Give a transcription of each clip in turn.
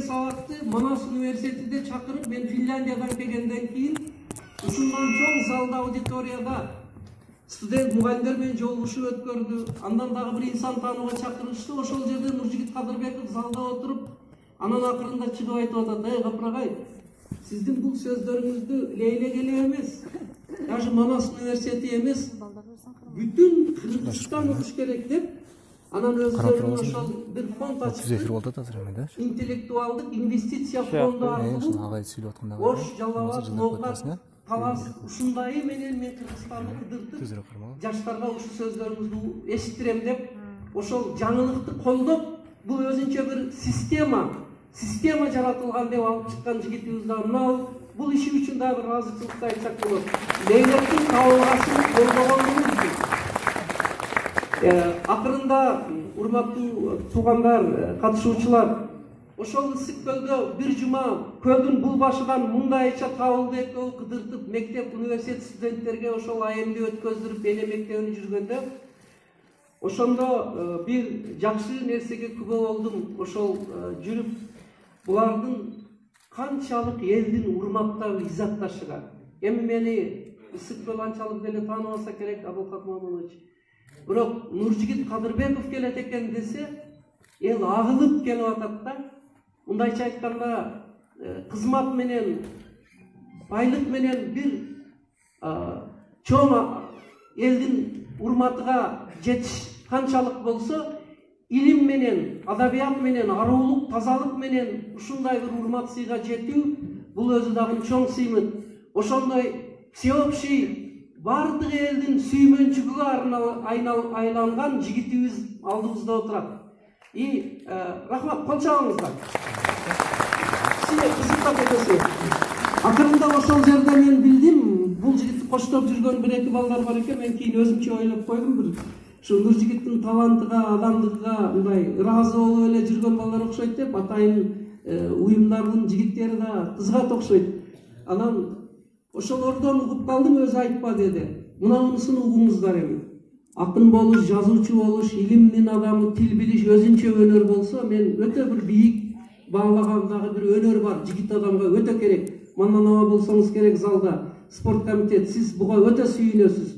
сабакты Манас университетинде чакырып, мен Финляндиядан келгенден кийин ушундан чоң залда аудиторияда студент мугалимдер менен жолугушуу өткөрдү. Андан дагы бир инсан таанууга чакырышты. Ошол жерде Нуржигит Кадырбеков залда отуруп, анан акырында чыгып айтып атат: "Эй Капырагай, сиздин бул сөздөрүңүздү Лейлек эле эмес, даже Манас университети эмес, бүтүн Кыргызстан окуш керек" деп, анан өздөрүнүн ошол бир фонд ачып, интеллектуалдык инвестиция фонду аркылуу Ош, Жалал абад, Ноокат, Талас ушундай менен мен Кыргызстанды кыдыртып, жаштарга ушул сөздөрүңүздү эситтирем деп, ошол жаңылыкты колдоп, бул өзүнчө бир система жаратылган деп алып чыккан жигитибиз да мынау. Бул иши үчүн дагы бир ыраазычылыкты айтсак болот. Лейлектин табылгасын колдогондугу үчүн. Акырында урматтуу туугандар, катышуучулар, ошол ысык көлдө бир жума көлдүн бул башынан мындайча табылды экөө кыдыртып, мектеп, университет студенттерге ошол айымды өткөздүрүп, эне мектебине жүргөндө, ошондо бир жакшы нерсеге күбө болдум. Ошол жүрүп, булардын канчалык элдин урматтап иззатташыга. Эми мени ысык көл анчалык деле тааныбаса керек, Абылкат Мамунович. Бирок Нуржигит Кадырбеков келет экен десе, эл агылып келип атат да. Мындайча айтканда, кызмат менен, байлык менен бир чоң элдин урматыга жетиш канчалык болсо, илим менен, адабият менен, аруулук, тазалык менен ушундай бир урмат сыйга жетүү, бул өзү дагы чоң сыймыт. Ошондой всеобщий бардык элдин сүймөнчүгүгө айланган жигитибиз алдыбызда отурат. Рахмат, кол чабыңыздар. Кызыктап кетеси. Акырында ошол жерде мен билдим, бул жигитти коштоп жүргөн бир эки балдар бар экен. Мен кийин өзүмчө ойлоп койдум, бир ушу Нуржигиттин талантыга, адамдыгына мындай ыраазы болуп эле жүргөн балдар окшойт деп, атайын уюмдардын жигиттери да кызгат окшойт. Анан ошол ордон угуп калдым, өзү айтпа деди. Мунунусун угуңуздар эми. Акын болуш, жазуучу болуш, илимдин адамы, тил билиш, өзүнчө өнөр болсо, мен өтө бир бийик баалаган дагы бир өнөр бар. Жигит адамга өтө керек. Мананова болсоңуз керек залда, спорт комитет, сиз буга өтө сүйүнөсүз.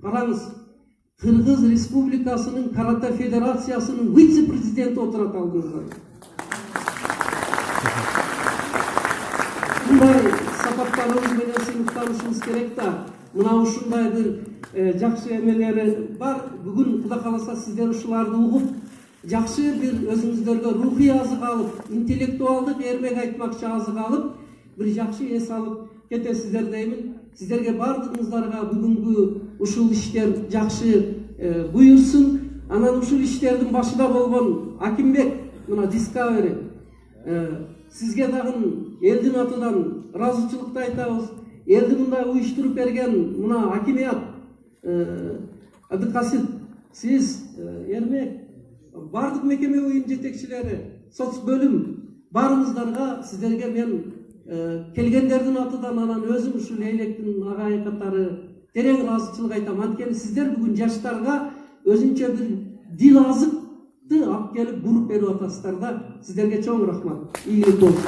Караңыз, Кыргыз Республикасынын карате федерациясынын вице-президенти отурат алдыңызда. Мындай сапаттарыбыз менен сыймыктанышыбыз керек да. Мына ушундай бир жакшы эмелери бар. Бүгүн Кудай кааласа сиздер ушуларды угуп, жакшы бир өзүңүздөргө рухий азык алып, интеллектуалдык эрмек айтмакчы азык алып, бир жакшы эс алып кетесиздер деймин. Сиздерге бардыгыңыздарга бүгүнкү ушул иштер жакшы буйрсун. Анан ушул иштердин башында болгон Акимбек, мына Discovery, сизге дагы элдин атынан ыраазычылыкты айтабыз. Элди мындай уюштуруп берген мына акимият, Абдыкасып, сиз, Эрмек, бардык мекеме уюм жетекчилери, соц бөлүм, баарыңыздарга, сиздерге мен келгендердин атынан анан өзүм ушул Лейлектин агай катары терең ыраазычылык айтам. Анткени сиздер бүгүн жаштарга өзүнчө бир дил азыкты алып келип буруп берип атасыздар да. Сиздерге чоң рахмат. Ийгилик болсун.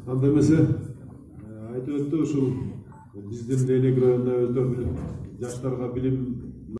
Анда эмесе айтып өттү, ушул биздин Лейлек районунда өтө бир жаштарга билим